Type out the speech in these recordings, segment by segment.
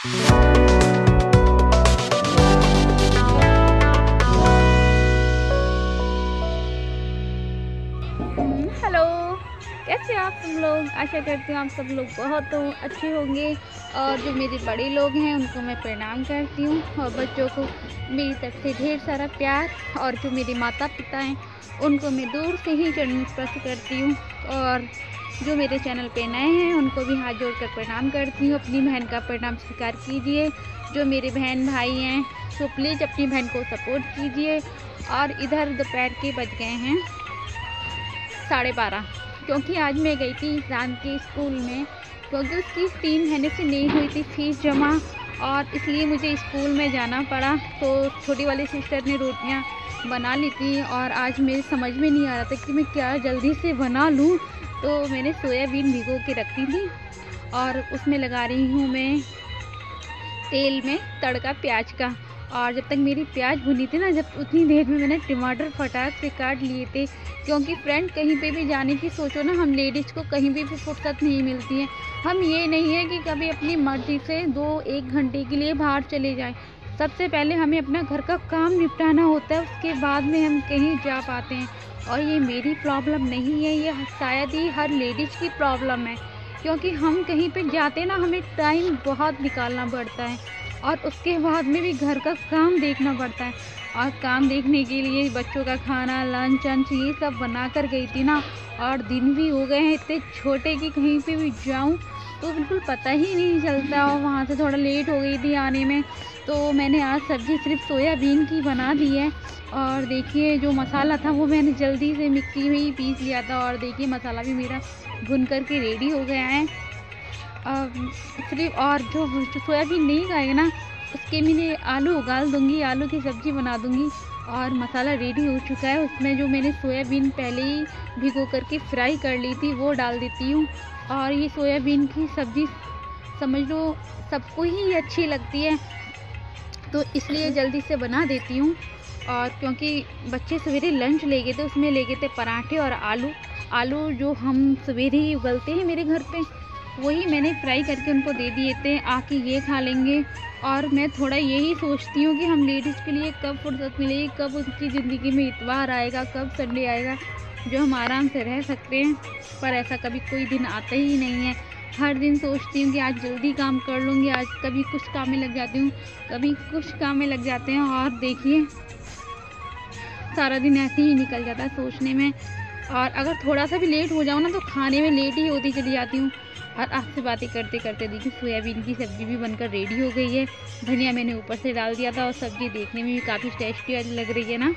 Hello, कैसे आप सब लोग। आशा करती हूँ आप सब लोग बहुत अच्छे होंगे। और जो मेरे बड़े लोग हैं उनको मैं प्रणाम करती हूँ, और बच्चों को मेरी तरफ से ढेर सारा प्यार। और जो मेरे माता पिता हैं उनको मैं दूर से ही चरण स्पर्श करती हूँ। और जो मेरे चैनल पे नए हैं उनको भी हाथ जोड़कर प्रणाम करती हूँ। अपनी बहन का प्रणाम स्वीकार कीजिए। जो मेरे बहन भाई हैं तो प्लीज़ अपनी बहन को सपोर्ट कीजिए। और इधर दोपहर के बज गए हैं 12:30, क्योंकि आज मैं गई थी ईशान के स्कूल में, क्योंकि उसकी 3 महीने से नहीं हुई थी फीस जमा, और इसलिए मुझे स्कूल में जाना पड़ा। तो छोटी वाली सिस्टर ने रोटियां बना ली थी, और आज मेरे समझ में नहीं आ रहा था कि मैं क्या जल्दी से बना लूं। तो मैंने सोयाबीन भिगो के रखी थी, और उसमें लगा रही हूँ मैं तेल में तड़का प्याज का। और जब तक मेरी प्याज भुनी थी ना, जब उतनी देर में मैंने टमाटर फटाक से काट लिए थे। क्योंकि फ्रेंड कहीं पे भी जाने की सोचो ना, हम लेडीज़ को कहीं भी फुर्सत नहीं मिलती है। हम ये नहीं है कि कभी अपनी मर्ज़ी से 2-1 घंटे के लिए बाहर चले जाएं। सबसे पहले हमें अपना घर का काम निपटाना होता है, उसके बाद में हम कहीं जा पाते हैं। और ये मेरी प्रॉब्लम नहीं है, ये शायद ही हर लेडीज़ की प्रॉब्लम है। क्योंकि हम कहीं पे जाते ना, हमें टाइम बहुत निकालना पड़ता है, और उसके बाद में भी घर का काम देखना पड़ता है। और काम देखने के लिए बच्चों का खाना, लंच वंच ये सब बना कर गई थी ना। और दिन भी हो गए हैं इतने छोटे कि कहीं पे भी जाऊं तो बिल्कुल पता ही नहीं चलता। और वहाँ से थोड़ा लेट हो गई थी आने में, तो मैंने आज सब्ज़ी सिर्फ सोयाबीन की बना दी है। और देखिए, जो मसाला था वो मैंने जल्दी से मिक्सी में ही पीस लिया था। और देखिए, मसाला भी मेरा भुन कर के रेडी हो गया है। सिर्फ और जो सोयाबीन नहीं खाएगा ना, उसके मैंने आलू उबाल दूँगी, आलू की सब्ज़ी बना दूँगी। और मसाला रेडी हो चुका है, उसमें जो मैंने सोयाबीन पहले ही भिगो करके फ्राई कर ली थी वो डाल देती हूँ। और ये सोयाबीन की सब्ज़ी समझ लो सबको ही अच्छी लगती है, तो इसलिए जल्दी से बना देती हूँ। और क्योंकि बच्चे सवेरे लंच ले गए थे, उसमें ले गए थे पराठे और आलू। आलू जो हम सवेरे ही उगलते हैं मेरे घर पे, वही मैंने फ्राई करके उनको दे दिए थे, आके ये खा लेंगे। और मैं थोड़ा यही सोचती हूँ कि हम लेडीज़ के लिए कब फुर्सत मिलेगी, कब उनकी ज़िंदगी में इतवार आएगा, कब संडे आएगा जो हम आराम से रह सकते हैं। पर ऐसा कभी कोई दिन आता ही नहीं है। हर दिन सोचती हूँ कि आज जल्दी काम कर लूँगी, आज कभी कुछ काम में लग जाती हूँ, कभी कुछ काम में लग जाते हैं। और देखिए, सारा दिन ऐसे ही निकल जाता है सोचने में। और अगर थोड़ा सा भी लेट हो जाऊँ ना, तो खाने में लेट ही होती चली जाती हूँ। और आपसे बातें करते करते देखिए, सोयाबीन की सब्ज़ी भी बनकर रेडी हो गई है। धनिया मैंने ऊपर से डाल दिया था, और सब्ज़ी देखने में भी काफ़ी टेस्टी लग रही है ना।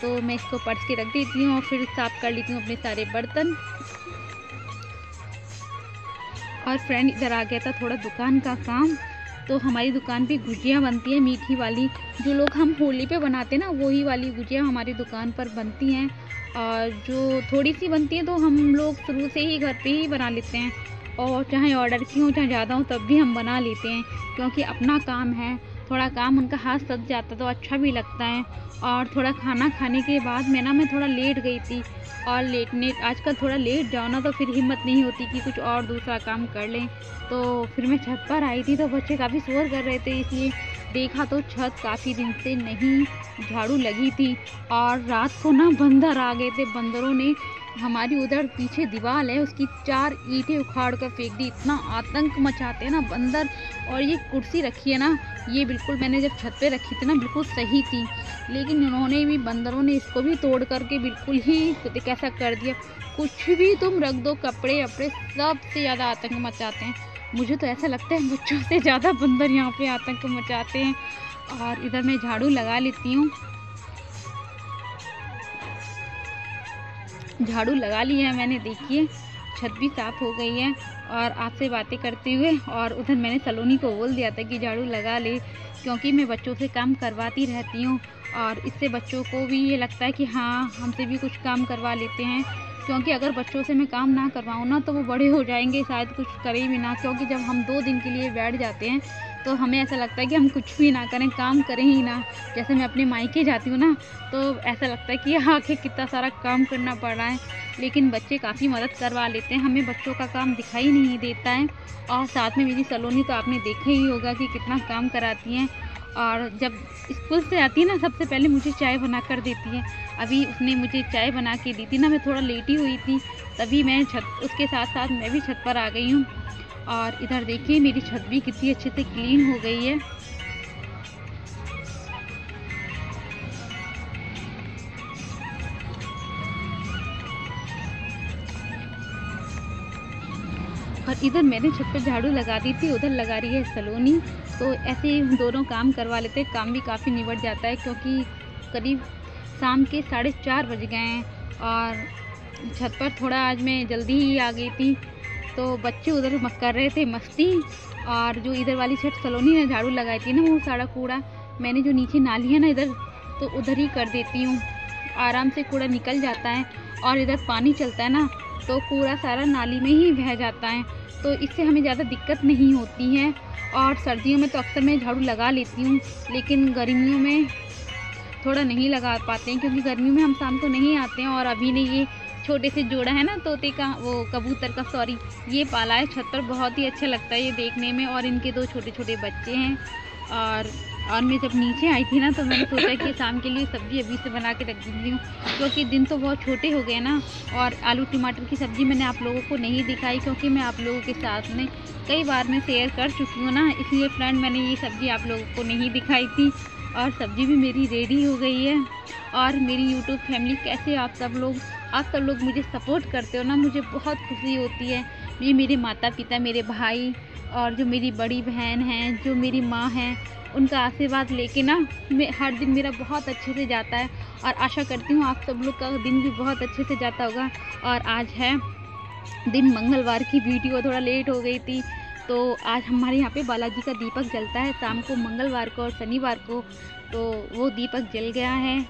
तो मैं इसको परस के रख देती हूँ, और फिर साफ़ कर लेती हूँ अपने सारे बर्तन। और फ्रेंड इधर आ गया था थोड़ा दुकान का काम। तो हमारी दुकान पे गुजिया बनती है, मीठी वाली, जो लोग हम होली पे बनाते हैं ना, वही वाली गुजिया हमारी दुकान पर बनती हैं। और जो थोड़ी सी बनती है तो हम लोग शुरू से ही घर पे ही बना लेते हैं। और चाहे ऑर्डर की हो चाहे ज़्यादा हो, तब भी हम बना लेते हैं, क्योंकि अपना काम है। थोड़ा काम उनका हाथ सज जाता तो अच्छा भी लगता है। और थोड़ा खाना खाने के बाद मैं थोड़ा लेट गई थी। और लेटने आजकल थोड़ा लेट जाओ ना, तो फिर हिम्मत नहीं होती कि कुछ और दूसरा काम कर लें। तो फिर मैं छत पर आई थी, तो बच्चे काफ़ी शोर कर रहे थे, इसलिए देखा तो छत काफ़ी दिन से नहीं झाड़ू लगी थी। और रात को ना बंदर आ गए थे। बंदरों ने हमारी उधर पीछे दीवार है, उसकी 4 ईंटें उखाड़ कर फेंक दी। इतना आतंक मचाते हैं ना बंदर। और ये कुर्सी रखी है ना, ये बिल्कुल मैंने जब छत पे रखी थी ना, बिल्कुल सही थी। लेकिन इन्होंने भी, बंदरों ने इसको भी तोड़ करके बिल्कुल ही कैसा कर दिया। कुछ भी तुम रख दो, कपड़े वपड़े, सबसे ज़्यादा आतंक मचाते हैं। मुझे तो ऐसा लगता है बच्चों से ज़्यादा बंदर यहाँ पे आतंक मचाते हैं। और इधर मैं झाड़ू लगा लेती हूँ। झाड़ू लगा लिया है मैंने, देखिए छत भी साफ़ हो गई है। और आपसे बातें करते हुए, और उधर मैंने सलोनी को बोल दिया था कि झाड़ू लगा ले, क्योंकि मैं बच्चों से काम करवाती रहती हूँ। और इससे बच्चों को भी ये लगता है कि हाँ, हमसे भी कुछ काम करवा लेते हैं। क्योंकि अगर बच्चों से मैं काम ना करवाऊँ ना, तो वो बड़े हो जाएंगे शायद कुछ करें भी ना। क्योंकि जब हम 2 दिन के लिए बैठ जाते हैं तो हमें ऐसा लगता है कि हम कुछ भी ना करें, काम करें ही ना। जैसे मैं अपने मायके जाती हूँ ना, तो ऐसा लगता है कि आके कितना सारा काम करना पड़ रहा है, लेकिन बच्चे काफ़ी मदद करवा लेते हैं, हमें बच्चों का काम दिखाई नहीं देता है। और साथ में मेरी सलोनी तो आपने देखा ही होगा कि कितना काम कराती हैं। और जब स्कूल से आती है ना, सबसे पहले मुझे चाय बना कर देती है। अभी उसने मुझे चाय बना के दी थी ना, मैं थोड़ा लेटी हुई थी, तभी मैं उसके साथ साथ मैं भी छत पर आ गई हूँ। और इधर देखिए मेरी छत भी कितनी अच्छे से क्लीन हो गई है। और इधर मैंने छत पर झाड़ू लगा दी थी, उधर लगा रही है सलोनी। तो ऐसे ही दोनों काम करवा लेते हैं, काम भी काफ़ी निबट जाता है, क्योंकि करीब शाम के 4:30 बज गए हैं। और छत पर थोड़ा आज मैं जल्दी ही आ गई थी, तो बच्चे उधर कर रहे थे मस्ती। और जो इधर वाली छत सलोनी ने झाड़ू लगाई थी ना, वो सारा कूड़ा मैंने जो नीचे नाली है ना इधर, तो उधर ही कर देती हूँ, आराम से कूड़ा निकल जाता है। और इधर पानी चलता है ना, तो कूड़ा सारा नाली में ही बह जाता है, तो इससे हमें ज़्यादा दिक्कत नहीं होती है। और सर्दियों में तो अक्सर मैं झाड़ू लगा लेती हूँ, लेकिन गर्मियों में थोड़ा नहीं लगा पाते हैं, क्योंकि गर्मियों में हम शाम को नहीं आते हैं। और अभी ने ये छोटे से जोड़ा है ना तोते का, वो कबूतर का सॉरी, ये पाला है छत पर, बहुत ही अच्छा लगता है ये देखने में। और इनके 2 छोटे छोटे बच्चे हैं। और मैं जब नीचे आई थी ना, तो मैंने सोचा कि शाम के लिए सब्ज़ी अभी से बना के रख देती हूँ, क्योंकि दिन तो बहुत छोटे हो गए ना। और आलू टमाटर की सब्ज़ी मैंने आप लोगों को नहीं दिखाई, क्योंकि मैं आप लोगों के साथ में कई बार मैं शेयर कर चुकी हूँ ना, इसलिए फ्रेंड मैंने ये सब्ज़ी आप लोगों को नहीं दिखाई थी। और सब्ज़ी भी मेरी रेडी हो गई है। और मेरी यूट्यूब फैमिली, कैसे आप सब लोग मुझे सपोर्ट करते हो ना, मुझे बहुत खुशी होती है। ये मेरे माता पिता, मेरे भाई, और जो मेरी बड़ी बहन हैं, जो मेरी माँ हैं, उनका आशीर्वाद लेके ना मैं हर दिन मेरा बहुत अच्छे से जाता है। और आशा करती हूँ आप सब लोग का दिन भी बहुत अच्छे से जाता होगा। और आज है दिन मंगलवार की, वीडियो थोड़ा लेट हो गई थी। तो आज हमारे यहाँ पे बालाजी का दीपक जलता है शाम को, मंगलवार को और शनिवार को, तो वो दीपक जल गया है।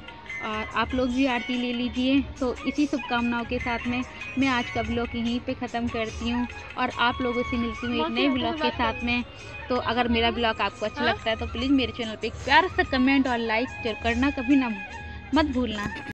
और आप लोग भी आरती ले लीजिए। तो इसी शुभकामनाओं के साथ में मैं आज का ब्लॉग यहीं पे ख़त्म करती हूँ, और आप लोगों से मिलती हूँ एक नए ब्लॉग के साथ में। तो अगर मेरा ब्लॉग आपको अच्छा लगता है तो प्लीज़ मेरे चैनल पे एक प्यारा सा कमेंट और लाइक करना कभी ना मत भूलना।